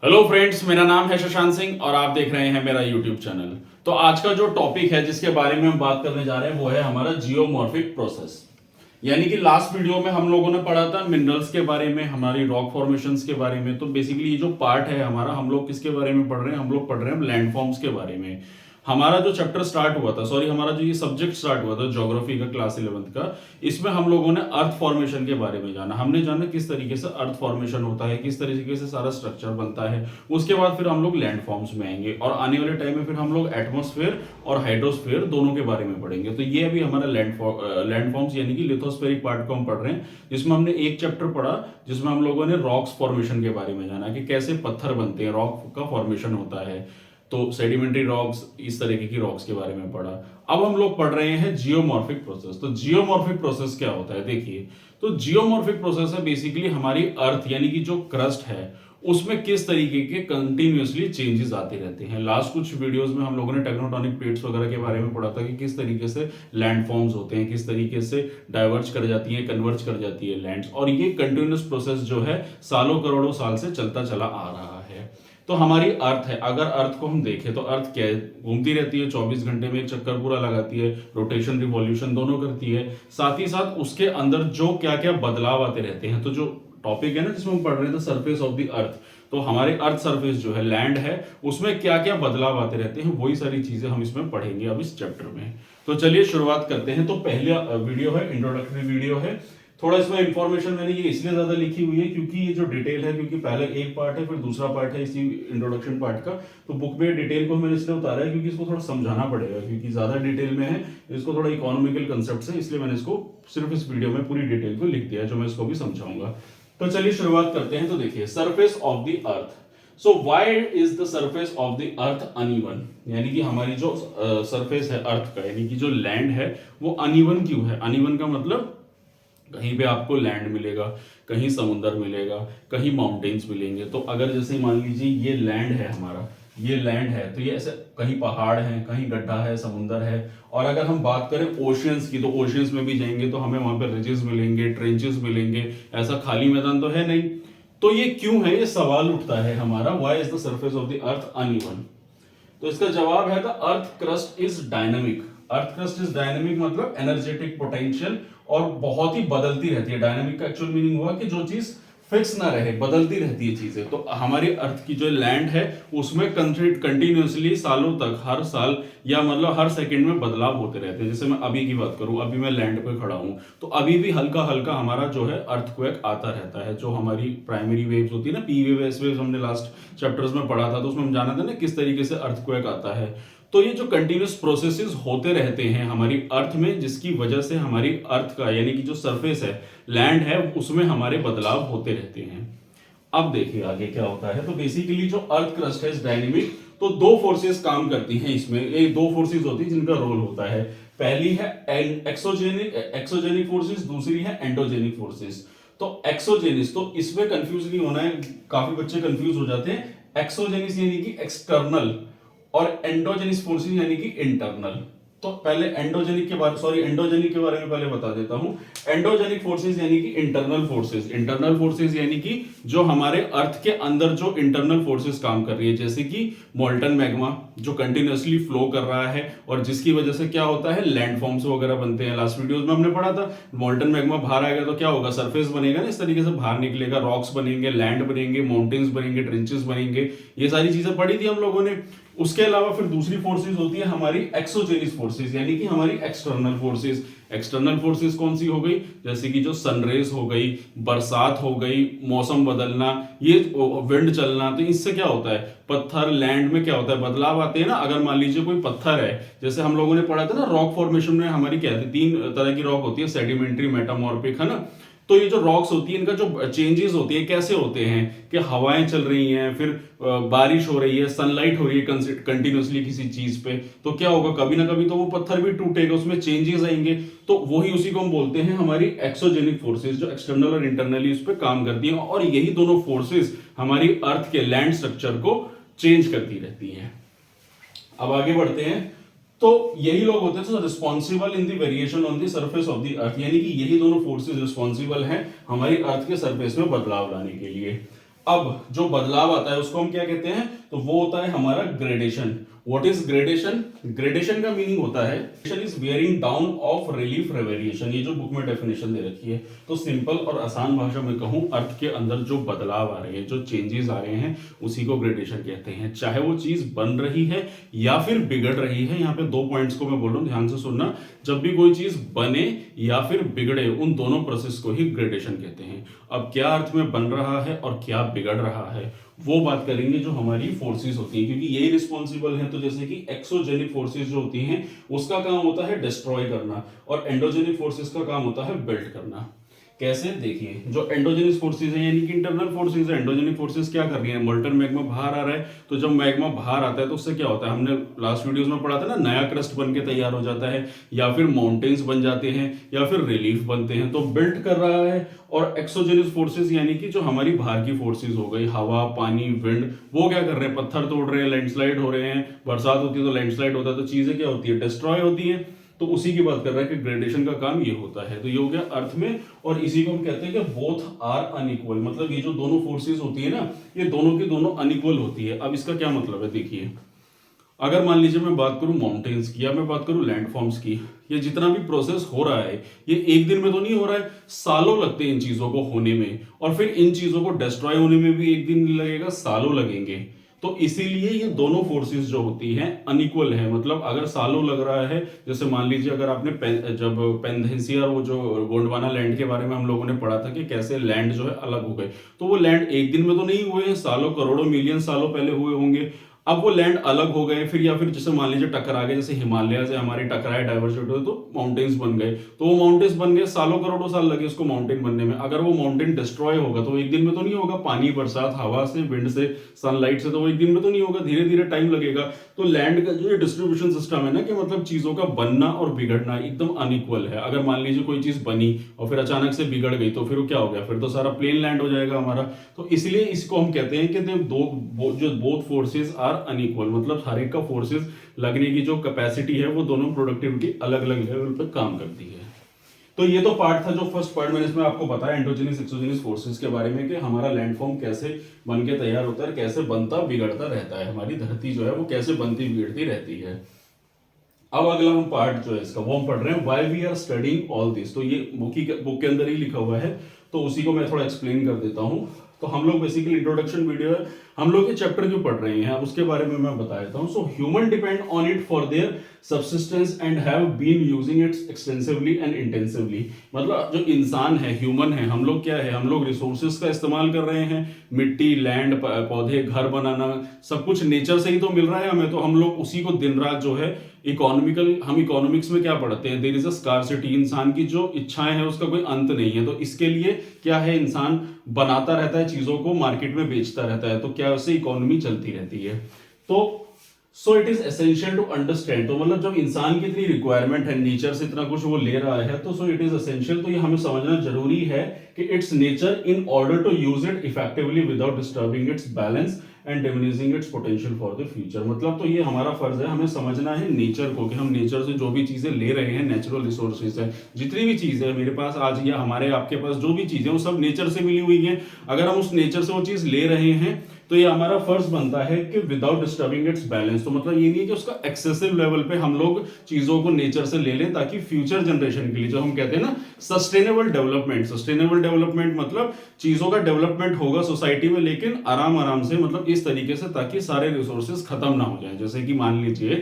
Hello friends, मेरा नाम है शशांक सिंह और आप देख रहे हैं मेरा यूट्यूब चैनल। तो आज का जो टॉपिक है जिसके बारे में हम बात करने जा रहे हैं वो है हमारा जियोमॉर्फिक प्रोसेस। यानी कि लास्ट वीडियो में हम लोगों ने पढ़ा था मिनरल्स के बारे में, हमारी रॉक फॉर्मेशंस के बारे में। तो बेसिकली ये जो पार्ट है हमारा, हम लोग किसके बारे में पढ़ रहे हैं? हम लोग पढ़ रहे हैं लैंडफॉर्म्स के बारे में। हमारा जो चैप्टर स्टार्ट हुआ था, सॉरी हमारा जो ये सब्जेक्ट स्टार्ट हुआ था ज्योग्राफी का क्लास 11th का, इसमें हम लोगों ने अर्थ फॉर्मेशन के बारे में जाना। हमने जाना किस तरीके से अर्थ फॉर्मेशन होता है, किस तरीके से सारा स्ट्रक्चर बनता है। उसके बाद फिर हम लोग लैंड फॉर्म्स में आएंगे और आने वाले टाइम में फिर हम लोग एटमॉस्फेयर और हाइड्रोस्फेयर दोनों के बारे में पढ़ेंगे। तो ये अभी हमारा लैंड फॉर्म्स यानी कि लिथोस्फेरिक पार्ट को हम पढ़ रहे हैं, जिसमें हमने एक चैप्टर पढ़ा जिसमें हम लोगों ने रॉक्स फॉर्मेशन के बारे में जाना कि कैसे पत्थर बनते हैं, रॉक का फॉर्मेशन होता है। तो सेडिमेंट्री रॉक्स, इस तरीके की रॉक्स के बारे में पढ़ा। अब हम लोग पढ़ रहे हैं जियोमॉर्फिक प्रोसेस। तो जियोमॉर्फिक प्रोसेस क्या होता है देखिए, तो जियोमॉर्फिक प्रोसेस है बेसिकली हमारी अर्थ यानी कि जो क्रस्ट है उसमें किस तरीके के कंटिन्यूअसली चेंजेस आते रहते हैं। लास्ट कुछ वीडियोस में हम लोगों ने टेक्टोनिक प्लेट्स वगैरह के बारे में पढ़ा था कि किस तरीके से लैंड फॉर्म्स होते हैं, किस तरीके से डाइवर्ज कर जाती है, कन्वर्ज कर जाती है लैंड्स, और ये कंटिन्यूअस प्रोसेस जो है सालों करोड़ों साल से चलता चला आ रहा है। तो हमारी अर्थ है, अगर अर्थ को हम देखें तो अर्थ क्या है, घूमती रहती है, 24 घंटे में एक चक्कर पूरा लगाती है, रोटेशन रिवॉल्यूशन दोनों करती है। साथ ही साथ उसके अंदर जो क्या क्या बदलाव आते रहते हैं। तो जो टॉपिक है ना जिसमें हम पढ़ रहे थे सरफेस ऑफ द अर्थ, तो हमारे अर्थ सरफेस जो है, लैंड है, उसमें क्या क्या बदलाव आते रहते हैं, वही सारी चीजें हम इसमें पढ़ेंगे अब इस चैप्टर में। तो चलिए शुरुआत करते हैं। तो पहला वीडियो है, इंट्रोडक्टरी वीडियो है। थोड़ा इसमें इंफॉर्मेशन मैंने ये इसलिए ज्यादा लिखी हुई है क्योंकि ये जो डिटेल है, क्योंकि पहले एक पार्ट है फिर दूसरा पार्ट है इसी इंट्रोडक्शन पार्ट का, तो बुक में डिटेल को मैंने इसलिए उतारा है क्योंकि इसको थोड़ा समझाना पड़ेगा, क्योंकि ज्यादा डिटेल में है, इसको थोड़ा इकोनॉमिकल कंसेप्ट है, इसलिए मैंने इसको सिर्फ इस वीडियो में पूरी डिटेल को लिख दिया है, जो मैं इसको भी समझाऊंगा। तो चलिए शुरुआत करते हैं। तो देखिए, surface of the earth. So why is the surface of the earth uneven, यानी कि हमारी जो सरफेस है अर्थ का, यानी कि जो लैंड है वो अनइवन क्यों है? अनइवन का मतलब कहीं पे आपको लैंड मिलेगा, कहीं समुंदर मिलेगा, कहीं माउंटेन्स मिलेंगे। तो अगर जैसे मान लीजिए ये लैंड है हमारा, ये लैंड है, तो ये ऐसे कहीं पहाड़ है, कहीं गड्ढा है, समुंदर है। और अगर हम बात करें ओशियंस की, तो ओशियंस में भी जाएंगे तो हमें वहां पर रिजेस मिलेंगे, ट्रेंचेस मिलेंगे, ऐसा खाली मैदान तो है नहीं। तो ये क्यों है, ये सवाल उठता है हमारा, why is the surface of the earth uneven? तो इसका जवाब है the earth crust is dynamic. Earth crust is dynamic मतलब एनर्जेटिक पोटेंशियल, और बहुत ही बदलती रहती है। डायनामिक का एक्चुअल मीनिंग हुआ कि जो चीज फिक्स ना रहे, बदलती रहती है चीजें। तो हमारे अर्थ की जो लैंड है उसमें कंटिन्यूअसली सालों तक, हर साल या मतलब हर सेकंड में बदलाव होते रहते हैं। जैसे मैं अभी की बात करूं, अभी मैं लैंड पे खड़ा हूं, तो अभी भी हल्का हल्का हमारा जो है अर्थक्वेक आता रहता है। जो हमारी प्राइमरी वेव्स होती है ना, पी वेव, एस वेव्स, हमने लास्ट चैप्टर्स में पढ़ा था, तो उसमें हम जाना था ना किस तरीके से अर्थक्वेक आता है। तो ये जो कंटिन्यूअस प्रोसेसेस होते रहते हैं हमारी अर्थ में, जिसकी वजह से हमारी अर्थ का यानी कि जो सरफेस है, लैंड है, उसमें हमारे बदलाव होते रहते हैं। अब देखिए आगे क्या होता है। तो बेसिकली जो अर्थ क्रस्ट है डायनेमिक, तो दो फोर्सेस काम करती हैं इसमें। ये दो फोर्सेस होती हैं जिनका रोल होता है। पहली है एक्सोजेनिक फोर्सेस, दूसरी है एंडोजेनिक फोर्सेस। तो एक्सोजेनिस, तो इसमें कंफ्यूज नहीं होना है, काफी बच्चे कंफ्यूज हो जाते हैं। एक्सोजेनिस यानी कि एक्सटर्नल, और एंडोजेनिक फोर्सेस यानी कि इंटरनल। तो पहले एंडोजेनिक के बारे में पहले बता देता हूं। एंडोजेनिक फोर्सेस यानी कि इंटरनल फोर्सेस। इंटरनल फोर्सेस यानी कि जो हमारे अर्थ के अंदर जो इंटरनल फोर्सेस काम कर रही है, जैसे कि मोल्टन मैग्मा जो कंटिन्यूअसली फ्लो कर रहा है, और जिसकी वजह से क्या होता है, लैंड फॉर्म्स वगैरह बनते हैं। लास्ट वीडियोस में हमने पढ़ा था, मोल्टन मैग्मा बाहर आएगा तो क्या होगा, सरफेस बनेगा ना, इस तरीके से बाहर निकलेगा, रॉक्स बनेंगे, लैंड बनेंगे, माउंटेन्स बनेंगे, ट्रेंचेस बनेंगे। ये सारी चीजें पढ़ी थी हम लोगों ने। उसके अलावा फिर दूसरी फोर्सेस होती है हमारी एक्सोजेनिक फोर्सेस, यानी कि हमारी एक्सटर्नल फोर्सेस। एक्सटर्नल फोर्सेस कौन सी हो गई, जैसे कि जो सनरेज हो गई, बरसात हो गई, मौसम बदलना, ये विंड चलना। तो इससे क्या होता है, पत्थर लैंड में क्या होता है, बदलाव आते हैं ना। अगर मान लीजिए कोई पत्थर है, जैसे हम लोगों ने पढ़ा था ना, रॉक फॉर्मेशन में हमारी क्या है, तीन तरह की रॉक होती है, सेडिमेंट्री, मेटामॉर्फिक, है ना। तो ये जो रॉक्स होती है, इनका जो चेंजेस होती है, कैसे होते हैं कि हवाएं चल रही हैं, फिर बारिश हो रही है, सनलाइट हो रही है कंटिन्यूअसली किसी चीज पे, तो क्या होगा, कभी ना कभी तो वो पत्थर भी टूटेगा, उसमें चेंजेस आएंगे। तो वही उसी को हम बोलते हैं हमारी एक्सोजेनिक फोर्सेस, जो एक्सटर्नल और इंटरनली उस पर काम करती हैं। और यही दोनों फोर्सेस हमारी अर्थ के लैंड स्ट्रक्चर को चेंज करती रहती हैं। अब आगे बढ़ते हैं। तो यही लोग होते हैं responsible in the variation on the surface of the अर्थ, यानी कि यही दोनों फोर्सेस रिस्पॉन्सिबल हैं हमारी अर्थ के सरफेस में बदलाव लाने के लिए। अब जो बदलाव आता है उसको हम क्या कहते हैं, तो वो होता है हमारा gradation. What is gradation? Gradation का मीनिंग होता है is wearing down of relief variation. ये जो बुक में डेफिनेशन दे रखी है, तो सिंपल और आसान भाषा में कहूं, अर्थ के अंदर जो बदलाव आ रहे हैं, जो चेंजेस आ रहे हैं, उसी को ग्रेडेशन कहते हैं। चाहे वो चीज बन रही है या फिर बिगड़ रही है। यहाँ पे 2 पॉइंट्स को मैं बोल रहा हूं, ध्यान से सुनना। जब भी कोई चीज बने या फिर बिगड़े, उन दोनों प्रोसेस को ही ग्रेडेशन कहते हैं। अब क्या अर्थ में बन रहा है और क्या बिगड़ रहा है, वो बात करेंगे जो हमारी फोर्सेस होती हैं, क्योंकि यही रिस्पॉन्सिबल है। तो जैसे कि एक्सोजेनिक फोर्सेस जो होती हैं, उसका काम होता है डिस्ट्रॉय करना, और एंडोजेनिक फोर्सेस का काम होता है बिल्ड करना। कैसे? देखिए, जो एंडोजेनिक फोर्सेस है यानी कि इंटरनल फोर्सेस है, एंडोजेनिक फोर्सेस क्या कर रही है, मोल्टन मैग्मा बाहर आ रहा है। तो जब मैग्मा बाहर आता है तो उससे क्या होता है, हमने लास्ट वीडियोस में पढ़ा था ना, नया क्रस्ट बन के तैयार हो जाता है, या फिर माउंटेन्स बन जाते हैं, या फिर रिलीफ बनते हैं, तो बिल्ड कर रहा है। और एक्सोजेनिक फोर्सेस यानी कि जो हमारी बाहर की फोर्सेस हो गई, हवा, पानी, विंड, वो क्या कर रहे हैं, पत्थर तोड़ रहे हैं, लैंडस्लाइड हो रहे हैं, बरसात होती है तो लैंडस्लाइड होता है, तो चीजें क्या होती है, डिस्ट्रॉय होती है। तो उसी की बात कर रहा है कि ग्रेडेशन का काम ये होता है। तो ये हो गया अर्थ में, और इसी को हम कहते हैं कि बोथ आर अनइक्वल। मतलब ये जो दोनों फोर्सेस होती है ना, ये दोनों की दोनों अनइक्वल होती है। अब इसका क्या मतलब है, देखिए, अगर मान लीजिए मैं बात करूं माउंटेन्स की, या मैं बात करूं लैंडफॉर्म्स की, ये जितना भी प्रोसेस हो रहा है, ये एक दिन में तो नहीं हो रहा है, सालों लगते हैं इन चीजों को होने में, और फिर इन चीजों को डिस्ट्रॉय होने में भी एक दिन लगेगा, सालों लगेंगे। तो इसीलिए ये दोनों फोर्सेस जो होती हैं अनइक्वल है। मतलब अगर सालों लग रहा है, जैसे मान लीजिए अगर आपने जब पेंधेसिया, वो जो गोंडवाना लैंड के बारे में हम लोगों ने पढ़ा था कि कैसे लैंड जो है अलग हो गए, तो वो लैंड एक दिन में तो नहीं हुए हैं, सालों, करोड़ों, मिलियन सालों पहले हुए होंगे। अब वो लैंड अलग हो गए फिर, या फिर जैसे मान लीजिए टकरा गए, जैसे हिमालय से हमारी टकराए, डाइवर्सिटी हुए, तो माउंटेन्स बन गए। तो वो माउंटेन्स बन गए, सालों करोड़ों साल लगे उसको माउंटेन बनने में। अगर वो माउंटेन डिस्ट्रॉय होगा तो एक दिन में तो नहीं होगा, पानी, बरसात, हवा से, विंड से, सनलाइट से, तो वो एक दिन में तो नहीं होगा, धीरे धीरे टाइम लगेगा। तो लैंड का जो डिस्ट्रीब्यूशन सिस्टम है ना, कि मतलब चीजों का बनना और बिगड़ना एकदम अनइक्वल है। अगर मान लीजिए कोई चीज बनी और फिर अचानक से बिगड़ गई, तो फिर वो क्या हो गया, फिर तो सारा प्लेन लैंड हो जाएगा हमारा। तो इसलिए इसको हम कहते हैं कि जो बोथ फोर्सेस आर अनइक्वल, मतलब हर एक का फोर्सेस लगने की जो कैपेसिटी है, वो दोनों प्रोडक्टिविटी अलग अलग लेवल पर काम करती है। तो ये तो पार्ट था, जो फर्स्ट पार्ट मैंने इसमें आपको बताया एंडोजेनिक एक्सोजेनिक फोर्सेस के बारे में, कि हमारा लैंडफॉर्म कैसे बन के तैयार होता है, कैसे बनता बिगड़ता रहता है, हमारी धरती जो है वो कैसे बनती बिगड़ती रहती है। अब अगला हम पार्ट जो है इसका, वो हम पढ़ रहे हैं why we are studying all this. तो ये बुक के अंदर ही लिखा हुआ है, तो उसी को मैं थोड़ा एक्सप्लेन कर देता हूं। तो हम लोग बेसिकली इंट्रोडक्शन वीडियो है, हम लोग ये चैप्टर क्यों पढ़ रहे हैं, उसके बारे में मैं बता देता हूं। So human depend on it for their subsistence and have been using it extensively and intensively. मतलब जो इंसान है, ह्यूमन है, हम लोग क्या है, हम लोग रिसोर्सेज का इस्तेमाल कर रहे हैं, मिट्टी, लैंड, पौधे, घर बनाना, सब कुछ नेचर से ही तो मिल रहा है हमें। तो हम लोग उसी को दिन रात जो है हम इकोनॉमिक्स में क्या पढ़ते हैं, देयर इज अ स्कार्सिटी। इंसान की जो इच्छाएं हैं उसका कोई अंत नहीं है। तो इसके लिए क्या है, इंसान बनाता रहता है चीजों को, मार्केट में बेचता रहता है, तो क्या उससे इकोनॉमी चलती रहती है। तो so it is essential to understand. तो मतलब जब इंसान की इतनी रिक्वायरमेंट है, नेचर से इतना कुछ वो ले रहा है, तो सो इट इज एसेंशियल, तो ये हमें समझना जरूरी है कि its nature in order to use it effectively without disturbing its balance and diminishing its potential for the future. मतलब तो ये हमारा फर्ज है, हमें समझना है नेचर को, कि हम नेचर से जो भी चीजें ले रहे हैं, नेचुरल रिसोर्सेज है, जितनी भी चीज है मेरे पास आज या हमारे आपके पास जो भी चीजें, वो सब नेचर से मिली हुई है। अगर हम उस नेचर से वो चीज ले रहे हैं, तो ये हमारा फर्ज बनता है कि विदाउट डिस्टर्बिंग इट्स बैलेंस। तो मतलब ये नहीं है कि उसका एक्सेसिव लेवल पे हम लोग चीजों को नेचर से ले लें, ताकि फ्यूचर जनरेशन के लिए, जो हम कहते हैं ना सस्टेनेबल डेवलपमेंट। सस्टेनेबल डेवलपमेंट मतलब चीजों का डेवलपमेंट होगा सोसाइटी में, लेकिन आराम आराम से, मतलब इस तरीके से, ताकि सारे रिसोर्सेज खत्म ना हो जाए। जैसे कि मान लीजिए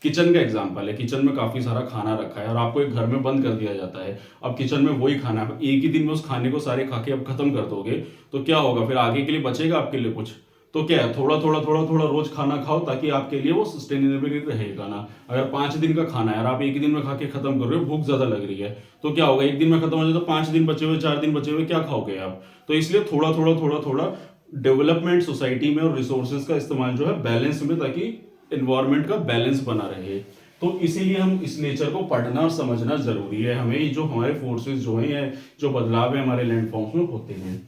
किचन का एग्जांपल है, किचन में काफी सारा खाना रखा है और आपको एक घर में बंद कर दिया जाता है। अब किचन में वही खाना, एक ही दिन में उस खाने को सारे खा के अब खत्म कर दोगे, तो क्या होगा, फिर आगे के लिए बचेगा आपके लिए कुछ? तो क्या है, थोड़ा थोड़ा थोड़ा थोड़ा रोज खाना खाओ, ताकि आपके लिए वो सस्टेनेबल रहेगा ना। अगर 5 दिन का खाना है और आप एक ही दिन में खा के खत्म कर रहे हो, भूख ज्यादा लग रही है, तो क्या होगा, एक दिन में खत्म हो जाए, तो 5 दिन बचे हुए, 4 दिन बचे हुए, क्या खाओगे आप? तो इसलिए थोड़ा थोड़ा थोड़ा थोड़ा डेवलपमेंट सोसाइटी में और रिसोर्सेज का इस्तेमाल जो है बैलेंस में, ताकि एनवायरमेंट का बैलेंस बना रहे। तो इसीलिए हम इस नेचर को पढ़ना और समझना जरूरी है हमें, जो हमारे फोर्सेस जो हैं, जो बदलाव है हमारे लैंडफॉर्म्स में होते हैं।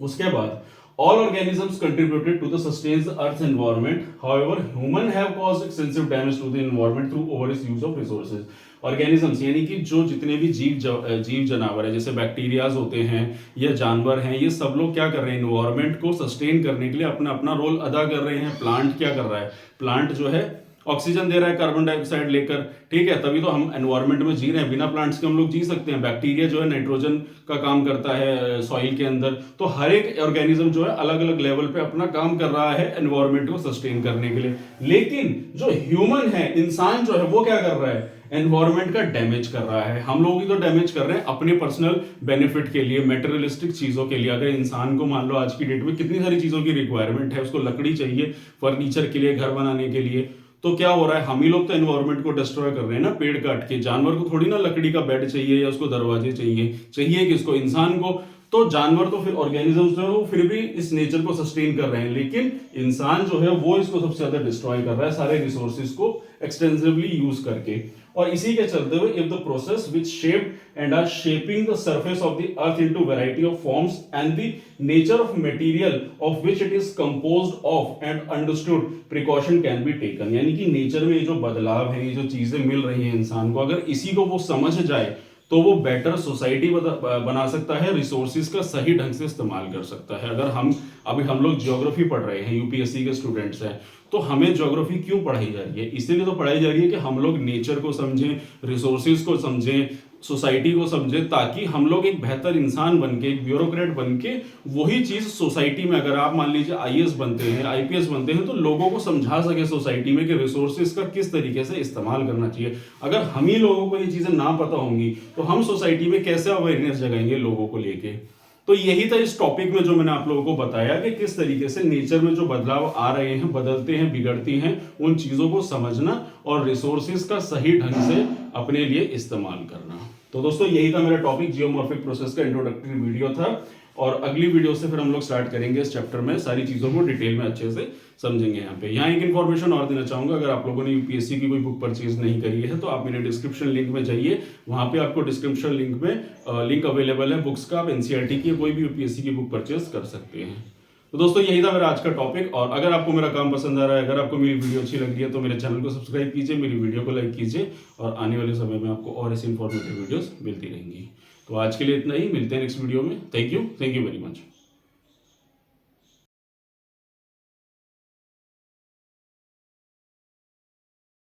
उसके बाद All organisms contributed to the sustains the Earth's environment. However, humans have caused extensive damage to the environment through overuse use of resources. Organisms यानी कि जो जितने भी जीव जानवर है, जैसे बैक्टीरियाज होते हैं या जानवर हैं, ये सब लोग क्या कर रहे हैं, इन्वायरमेंट को सस्टेन करने के लिए अपना अपना रोल अदा कर रहे हैं. प्लांट क्या कर रहा है, प्लांट जो है ऑक्सीजन दे रहा है कार्बन डाइऑक्साइड लेकर, ठीक है, तभी तो हम एनवायरनमेंट में जी रहे हैं. बिना प्लांट्स के हम लोग जी सकते हैं. बैक्टीरिया जो है नाइट्रोजन का काम करता है सॉइल के अंदर. तो हर एक ऑर्गेनिज्म जो है अलग अलग लेवल पे अपना काम कर रहा है एनवायरनमेंट को सस्टेन करने के लिए. लेकिन जो ह्यूमन है, इंसान जो है, वो क्या कर रहा है, एनवायरनमेंट का डैमेज कर रहा है. हम लोग ही तो डैमेज कर रहे हैं अपने पर्सनल बेनिफिट के लिए, मेटेरियलिस्टिक चीजों के लिए. अगर इंसान को मान लो आज की डेट में कितनी सारी चीजों की रिक्वायरमेंट है, उसको लकड़ी चाहिए फर्नीचर के लिए, घर बनाने के लिए, तो क्या हो रहा है, हम ही लोग तो एनवायरनमेंट को डिस्ट्रॉय कर रहे हैं ना, पेड़ काट के. जानवर को थोड़ी ना लकड़ी का बेड चाहिए या उसको दरवाजे चाहिए किसको, इंसान को. तो जानवर तो फिर ऑर्गेनिजम्स जो है वो फिर भी इस नेचर को सस्टेन कर रहे हैं, लेकिन इंसान जो है वो इसको सबसे ज्यादा डिस्ट्रॉय कर रहा है सारे रिसोर्सेज को एक्सटेंसिवली यूज करके. और इसी के चलते हुए if the process which shaped and are shaping the surface of the earth into variety of forms and the nature of material of which it is composed of and understood precaution can be taken. यानी कि nature में ये जो बदलाव है, ये जो चीजें मिल रही हैं इंसान को, अगर इसी को वो समझ जाए तो वो बेटर सोसाइटी बना सकता है, रिसोर्सेज का सही ढंग से इस्तेमाल कर सकता है. अगर हम लोग ज्योग्राफी पढ़ रहे हैं, यूपीएससी के स्टूडेंट्स हैं, तो हमें ज्योग्राफी क्यों पढ़ाई जा रही है, इसीलिए तो पढ़ाई जा रही है कि हम लोग नेचर को समझें, रिसोर्सेज को समझें, सोसाइटी को समझें, ताकि हम लोग एक बेहतर इंसान बनके, एक ब्यूरोक्रेट बनके वही चीज सोसाइटी में, अगर आप मान लीजिए आईएएस बनते हैं, आईपीएस बनते हैं, तो लोगों को समझा सके सोसाइटी में कि रिसोर्सेज का किस तरीके से इस्तेमाल करना चाहिए. अगर हम ही लोगों को ये चीजें ना पता होंगी तो हम सोसाइटी में कैसे अवेयरनेस जगाएंगे लोगों को लेके. तो यही था इस टॉपिक में जो मैंने आप लोगों को बताया कि किस तरीके से नेचर में जो बदलाव आ रहे हैं, बदलते हैं, बिगड़ती हैं, उन चीजों को समझना और रिसोर्सेज का सही ढंग से अपने लिए इस्तेमाल करना. तो दोस्तों यही था मेरा टॉपिक, जियोमॉर्फिक प्रोसेस का इंट्रोडक्टरी वीडियो था. और अगली वीडियो से फिर हम लोग स्टार्ट करेंगे इस चैप्टर में, सारी चीजों को डिटेल में अच्छे से समझेंगे. यहाँ एक इन्फॉर्मेशन और देना चाहूंगा, अगर आप लोगों ने यूपीएससी की कोई बुक परचेज नहीं करी है तो आप मेरे डिस्क्रिप्शन लिंक में जाइए, वहां पे आपको डिस्क्रिप्शन लिंक में लिंक अवेलेबल है बुक्स का. आप एनसीईआरटी की कोई भी यूपीएससी की बुक परचेज कर सकते हैं. तो दोस्तों यही था मेरा आज का टॉपिक. और अगर आपको मेरा काम पसंद आ रहा है, अगर आपको मेरी वीडियो अच्छी लग रही है, तो मेरे चैनल को सब्सक्राइब कीजिए, मेरी वीडियो को लाइक कीजिए, और आने वाले समय में आपको और ऐसी इंफॉर्मेटिव वीडियोस मिलती रहेंगी. तो आज के लिए इतना ही, मिलते हैं नेक्स्ट वीडियो में. Thank you very much.